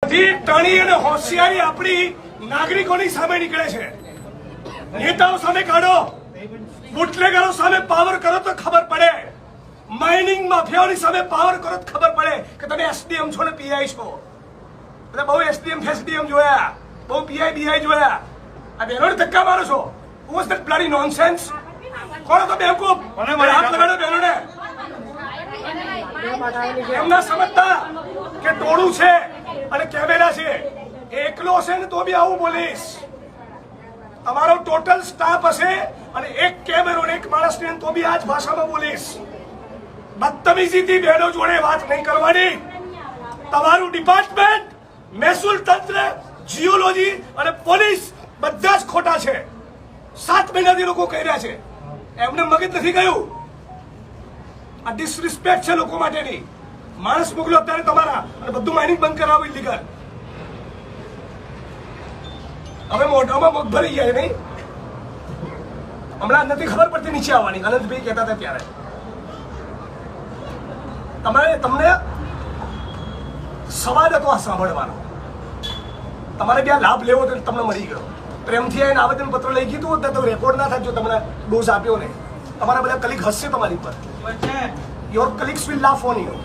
ટણી અને હોશિયારી આપણી નાગરિકોની સામે નીકળે છે. નેતાઓ સામે કાઢો, બુટલેગરો સામે પાવર કરો તો ખબર પડે, માઇનિંગ માફિયાઓની સામે પાવર કરો તો ખબર પડે કે તમે એસડીએમ છો ને પીઆઈ છો. એટલે બહુ એસડીએમ ફેસડીએમ જોયા, બહુ પીઆઈ બીઆઈ જોયા. આ બહેનોને ધક્કા મારો છો. Was that bloody nonsense? કોણ તો બેવકૂફ? હાથ લગાડો બહેનોને. એમના સમજતા કે ટોળું છે અને કેમેરા છે. એકલો હશે ને તો બી આવું બોલીશ. તમારો ટોટલ સ્ટાફ હશે અને એક કેમેરો ને એક માણસ ને તો બી આ જ ભાષામાં બોલીશ. બદતમીજીથી બહેનો જોડે વાત નહીં કરવાની. તમારું ડિપાર્ટમેન્ટ, મહેસૂલ તંત્ર, જીઓલોજી અને પોલીસ બધા જ ખોટા છે. 7 મહિનાથી લોકો કહી રહ્યા છે. એમને મગજ નથી ગયું. આ ડિસરિસ્પેક્ટ છે લોકો માટેની. માણસ મોકલો અત્યારે તમારા અને બધું માઇનિંગ બંધ કરાવો ઇલીગલ. હવે મોઢામાં મગ ભરી ગયા નહીં. હમણાં નથી ખબર પડતી નીચે આવવાની. અનંતભાઈ કહેતા હતા ત્યારે તમને સવાલ હતો આ સાંભળવાનો. તમારે બી આ લાભ લેવો તો તમને મળી ગયો. પ્રેમથી આવીને આવેદન પત્ર લઈ ગયું તો રેકોર્ડ ના થાય. જો તમને ડોઝ આપ્યો ને, તમારા બધા કલીગ હસશે તમારી પર. Your colleagues will laugh on you.